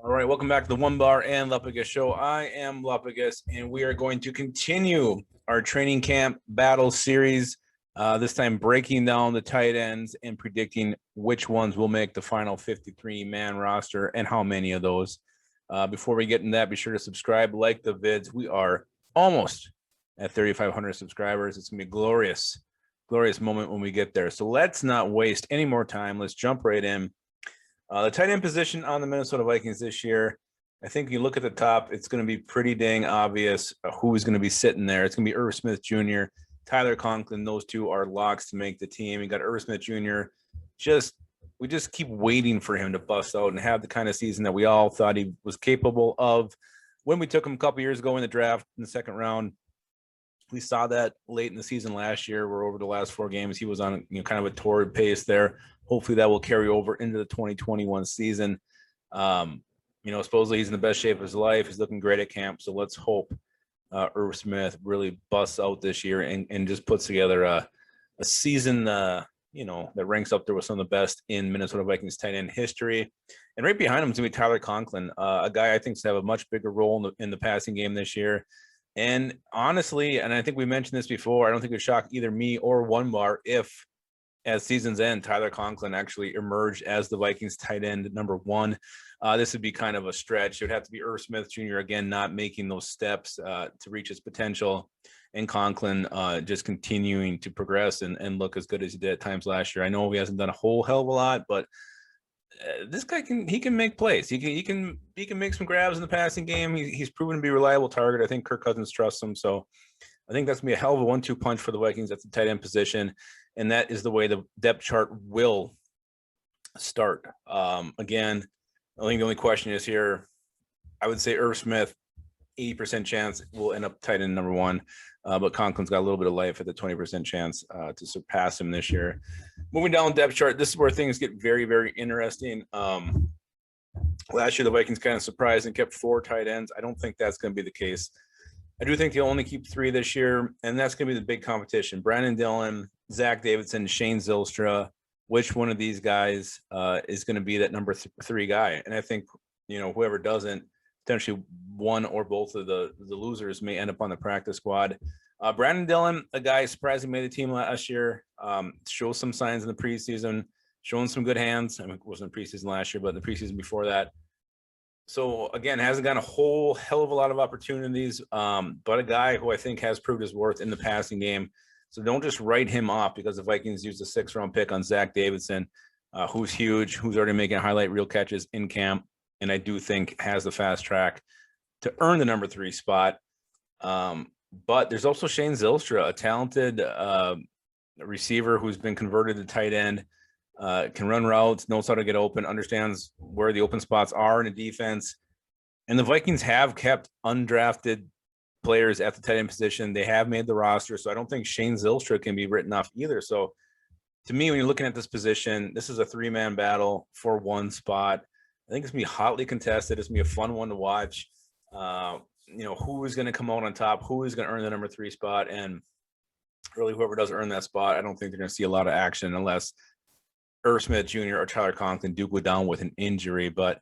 All right, welcome back to the One Bar and Lupagus Show. I am Lupagus, and we are going to continue our training camp battle series. This time, breaking down the tight ends and predicting which ones will make the final 53-man roster and how many of those. Before we get into that, be sure to subscribe, like the vids. We are almost at 3,500 subscribers. It's gonna be a glorious moment when we get there. So let's not waste any more time. Let's jump right in. The tight end position on the Minnesota Vikings this year, I think you look at the top, it's going to be pretty dang obvious who is going to be sitting there. It's going to be Irv Smith Jr., Tyler Conklin. Those two are locks to make the team. You got Irv Smith Jr. We just keep waiting for him to bust out and have the kind of season that we all thought he was capable of when we took him a couple years ago in the draft in the second round. We saw that late in the season last year, where over the last 4 games he was on kind of a torrid pace there. Hopefully that will carry over into the 2021 season. Supposedly he's in the best shape of his life. He's looking great at camp. So let's hope Irv Smith really busts out this year and just puts together a season, that ranks up there with some of the best in Minnesota Vikings tight end history. And right behind him is going to be Tyler Conklin, a guy I think is going to have a much bigger role in the passing game this year. And honestly, and I think we mentioned this before, I don't think it would shock either me or One Bar if, as season's end, Tyler Conklin actually emerged as the Vikings tight end number 1. This would be kind of a stretch. It would have to be Irv Smith Jr. again, not making those steps to reach his potential, and Conklin just continuing to progress and look as good as he did at times last year. I know he hasn't done a whole hell of a lot, but this guy can make plays. He can make some grabs in the passing game. He's proven to be a reliable target. I think Kirk Cousins trusts him, so I think that's gonna be a hell of a 1-2 punch for the Vikings at the tight end position, and that is the way the depth chart will start. Again, I think the only question is here. I would say Irv Smith, 80% chance will end up tight end number 1, but Conklin's got a little bit of life at the 20% chance to surpass him this year. Moving down the depth chart, this is where things get very, very interesting. Last year, the Vikings kind of surprised and kept 4 tight ends. I don't think that's going to be the case. I do think they'll only keep 3 this year, and that's going to be the big competition. Brandon Dillon, Zach Davidson, Shane Zylstra. Which one of these guys is going to be that number 3 guy? And I think, whoever doesn't, potentially one or both of the losers may end up on the practice squad. Brandon Dillon, a guy surprisingly made the team last year, shows some signs in the preseason, showing some good hands. I mean, it wasn't the preseason last year, but in the preseason before that. So again, hasn't gotten a whole hell of a lot of opportunities, but a guy who I think has proved his worth in the passing game. So don't just write him off because the Vikings used a 6th-round pick on Zach Davidson, who's huge, who's already making highlight reel catches in camp, and I do think has the fast track to earn the number 3 spot. But there's also Shane Zylstra, a talented receiver who's been converted to tight end, can run routes, knows how to get open, understands where the open spots are in the defense. And the Vikings have kept undrafted players at the tight end position. They have made the roster, so I don't think Shane Zylstra can be written off either. So to me, when you're looking at this position, this is a 3-man battle for 1 spot. I think it's going to be hotly contested. It's going to be a fun one to watch. Who is going to come out on top, who is going to earn the number 3 spot, and really whoever does earn that spot, I don't think they're going to see a lot of action unless Irv Smith Jr. or Tyler Conklin do go down with an injury. But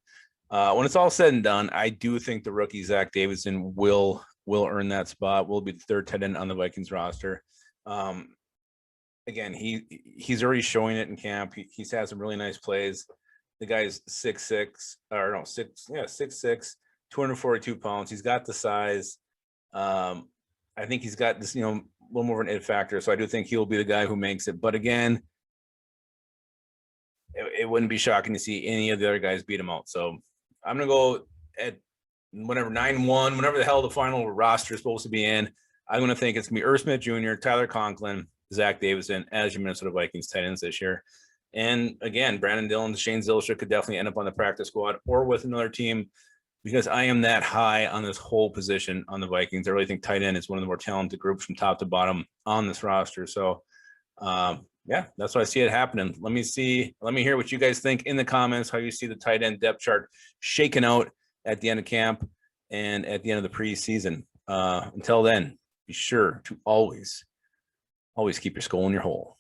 when it's all said and done, I do think the rookie Zach Davidson will earn that spot, will be the 3rd tight end on the Vikings roster. Again, he's already showing it in camp. He's had some really nice plays. The guy's 6'6", 242 pounds. He's got the size. I think he's got this, a little more of an it factor. So I do think he'll be the guy who makes it. But again, it wouldn't be shocking to see any of the other guys beat him out. So I'm going to go at whatever 9-1, whatever the hell the final roster is supposed to be in. I'm going to think it's going to be Irv Smith Jr., Tyler Conklin, Zach Davidson as your Minnesota Vikings tight ends this year. And again, Brandon Dillon, Shane Zylstra could definitely end up on the practice squad or with another team, because I am that high on this whole position on the Vikings. I really think tight end is one of the more talented groups from top to bottom on this roster. So yeah, that's why I see it happening. Let me hear what you guys think in the comments, how you see the tight end depth chart shaking out at the end of camp and at the end of the preseason. Until then, be sure to always keep your skull in your hole.